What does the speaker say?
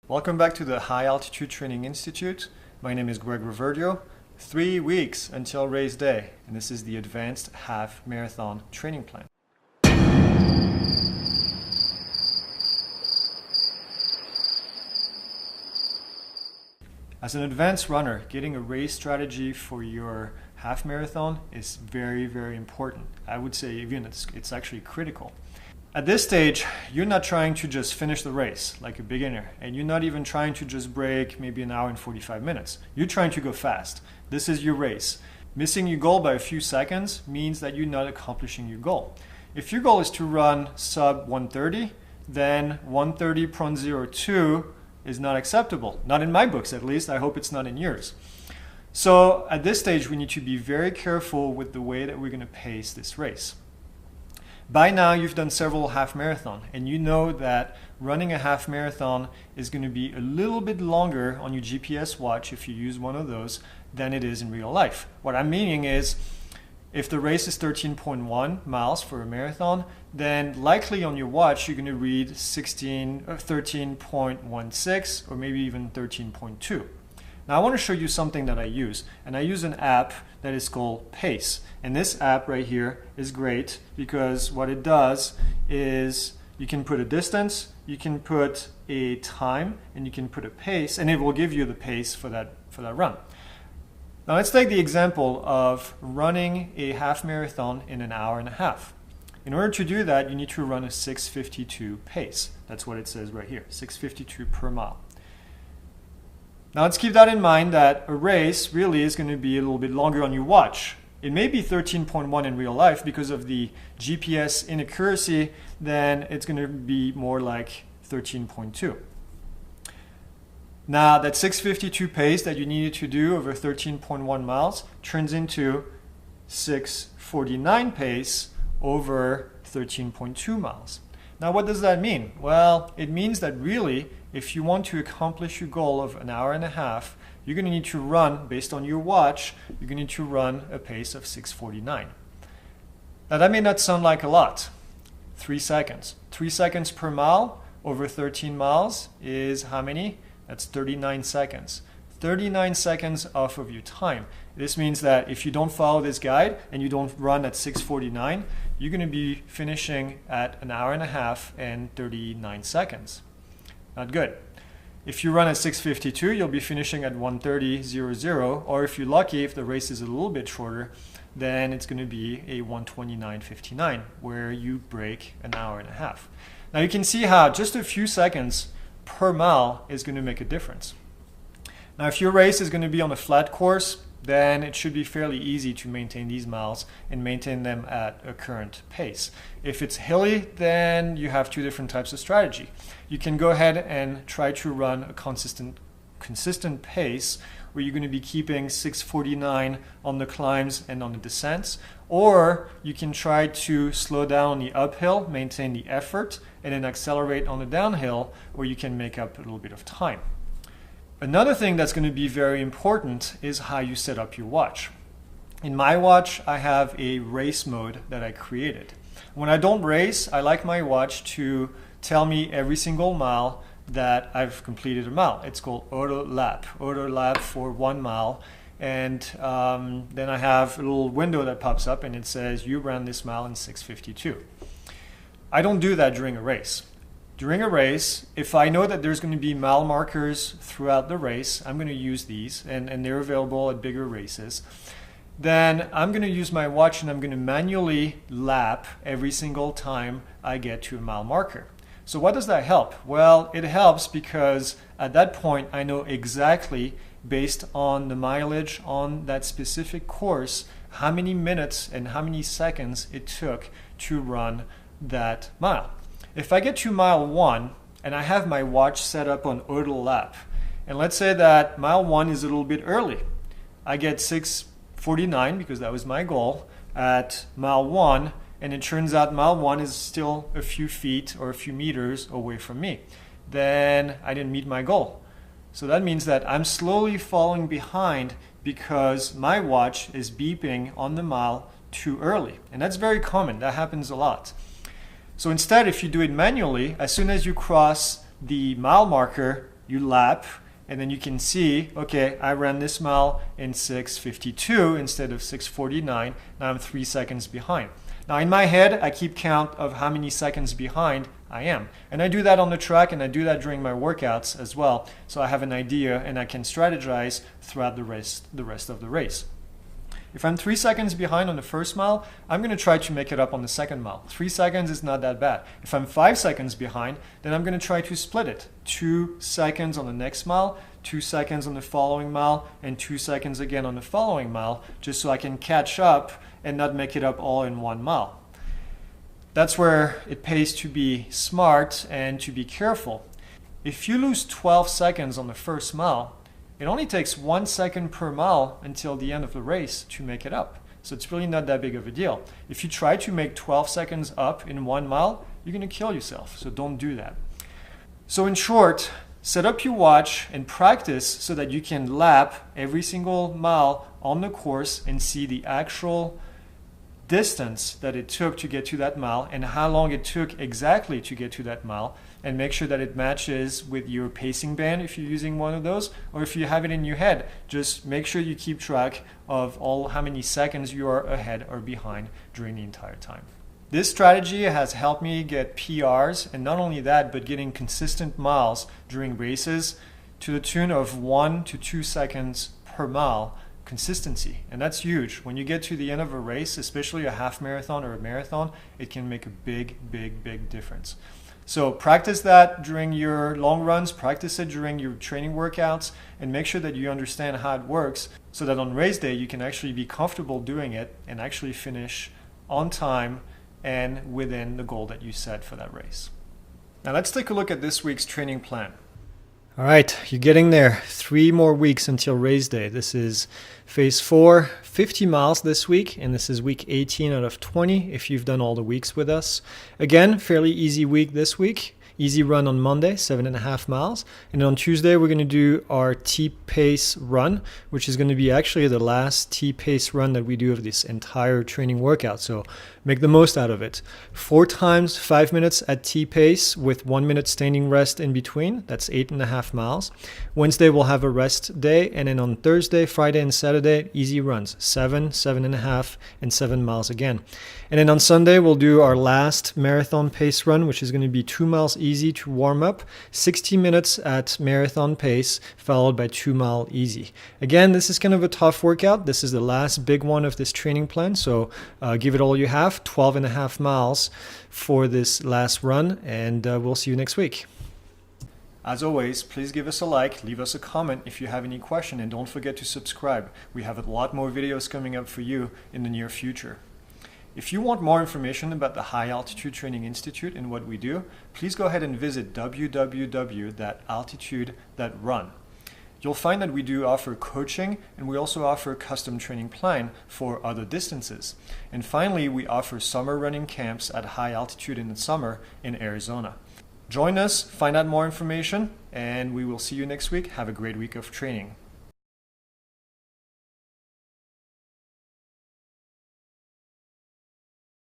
Welcome back to the High Altitude Training Institute. My name is Greg Reverdio. 3 weeks until race day, and this is the Advanced Half Marathon Training Plan. As an advanced runner, getting a race strategy for your half marathon is very, very important. I would say even it's actually critical. At this stage, you're not trying to just finish the race like a beginner, and you're not even trying to just break maybe an hour and 45 minutes. You're trying to go fast. This is your race. Missing your goal by a few seconds means that you're not accomplishing your goal. If your goal is to run sub 130, then 130.02 is not acceptable. Not in my books, at least. I hope it's not in yours. So at this stage, we need to be very careful with the way that we're going to pace this race. By now, you've done several half marathon, and you know that running a half marathon is going to be a little bit longer on your GPS watch if you use one of those than it is in real life. What I'm meaning is, if the race is 13.1 miles for a marathon, then likely on your watch you're going to read 13.16 or maybe even 13.2. Now I want to show you something that I use, and I use an app that is called Pace. And this app right here is great because what it does is you can put a distance, you can put a time, and you can put a pace, and it will give you the pace for that run. Now let's take the example of running a half marathon in an hour and a half. In order to do that, you need to run a 6:52 pace. That's what it says right here, 6:52 per mile. Now let's keep that in mind that a race really is going to be a little bit longer on your watch. It may be 13.1 in real life because of the GPS inaccuracy, then it's going to be more like 13.2. Now that 6:52 pace that you needed to do over 13.1 miles turns into 6:49 pace over 13.2 miles. Now what does that mean? Well, it means that really, if you want to accomplish your goal of an hour and a half, you're going to need to run, based on your watch, you're going to need to run a pace of 6:49. Now that may not sound like a lot. 3 seconds. 3 seconds per mile over 13 miles is how many? That's 39 seconds. 39 seconds off of your time. This means that if you don't follow this guide and you don't run at 6:49, you're going to be finishing at an hour and a half and 39 seconds. Not good. If you run at 6:52, you'll be finishing at 1:30.00, or if you're lucky, if the race is a little bit shorter, then it's going to be a 1:29.59, where you break an hour and a half. Now you can see how just a few seconds per mile is going to make a difference. Now if your race is going to be on a flat course, then it should be fairly easy to maintain these miles and maintain them at a current pace. If it's hilly, then you have two different types of strategy. You can go ahead and try to run a consistent pace where you're going to be keeping 6:49 on the climbs and on the descents, or you can try to slow down on the uphill, maintain the effort, and then accelerate on the downhill where you can make up a little bit of time. Another thing that's going to be very important is how you set up your watch. In my watch, I have a race mode that I created. When I don't race, I like my watch to tell me every single mile that I've completed a mile. It's called Auto Lap for 1 mile. And then I have a little window that pops up and it says, you ran this mile in 6:52. I don't do that during a race. During a race, if I know that there's going to be mile markers throughout the race, I'm going to use these, and they're available at bigger races. Then I'm going to use my watch and I'm going to manually lap every single time I get to a mile marker. So what does that help? Well, it helps because at that point I know exactly, based on the mileage on that specific course, how many minutes and how many seconds it took to run that mile. If I get to mile 1 and I have my watch set up on auto lap, and let's say that mile 1 is a little bit early, I get 6:49 because that was my goal at mile 1, and it turns out mile 1 is still a few feet or a few meters away from me, then I didn't meet my goal. So that means that I'm slowly falling behind because my watch is beeping on the mile too early. And that's very common. That happens a lot. So instead, if you do it manually, as soon as you cross the mile marker, you lap, and then you can see, okay, I ran this mile in 6:52 instead of 6:49. Now I'm 3 seconds behind. Now in my head, I keep count of how many seconds behind I am. And I do that on the track, and I do that during my workouts as well. So I have an idea and I can strategize throughout the rest of the race. If I'm 3 seconds behind on the first mile, I'm going to try to make it up on the second mile. 3 seconds is not that bad. If I'm 5 seconds behind, then I'm going to try to split it. 2 seconds on the next mile, 2 seconds on the following mile, and 2 seconds again on the following mile, just so I can catch up and not make it up all in 1 mile. That's where it pays to be smart and to be careful. If you lose 12 seconds on the first mile, it only takes 1 second per mile until the end of the race to make it up. So it's really not that big of a deal. If you try to make 12 seconds up in 1 mile, you're going to kill yourself. So don't do that. So in short, set up your watch and practice so that you can lap every single mile on the course and see the actual distance that it took to get to that mile and how long it took exactly to get to that mile, and make sure that it matches with your pacing band if you're using one of those, or if you have it in your head, just make sure you keep track of how many seconds you are ahead or behind during the entire time. This strategy has helped me get PRs, and not only that, but getting consistent miles during races to the tune of 1 to 2 seconds per mile consistency. And that's huge. When you get to the end of a race, especially a half marathon or a marathon, it can make a big difference. So practice that during your long runs, practice it during your training workouts, and make sure that you understand how it works so that on race day you can actually be comfortable doing it and actually finish on time and within the goal that you set for that race. Now let's take a look at this week's training plan. All right, you're getting there. 3 more weeks until race day. This is phase 4, 50 miles this week, and this is week 18 out of 20 if you've done all the weeks with us. Again, fairly easy week this week. Easy run on Monday, 7.5 miles. And on Tuesday, we're going to do our T-Pace run, which is going to be actually the last T-Pace run that we do of this entire training workout. So make the most out of it. 4 times 5 minutes at T-Pace with 1 minute standing rest in between. That's 8.5 miles. Wednesday, we'll have a rest day. And then on Thursday, Friday, and Saturday, easy runs. 7, 7.5, and 7 miles again. And then on Sunday, we'll do our last marathon pace run, which is going to be 2 miles easy to warm up, 60 minutes at marathon pace, followed by 2 mile easy. Again, this is kind of a tough workout. This is the last big one of this training plan, so give it all you have, 12.5 miles for this last run, and we'll see you next week. As always, please give us a like, leave us a comment if you have any question, and don't forget to subscribe. We have a lot more videos coming up for you in the near future. If you want more information about the High Altitude Training Institute and what we do, please go ahead and visit www.altitude.run. You'll find that we do offer coaching, and we also offer a custom training plan for other distances. And finally, we offer summer running camps at high altitude in the summer in Arizona. Join us, find out more information, and we will see you next week. Have a great week of training.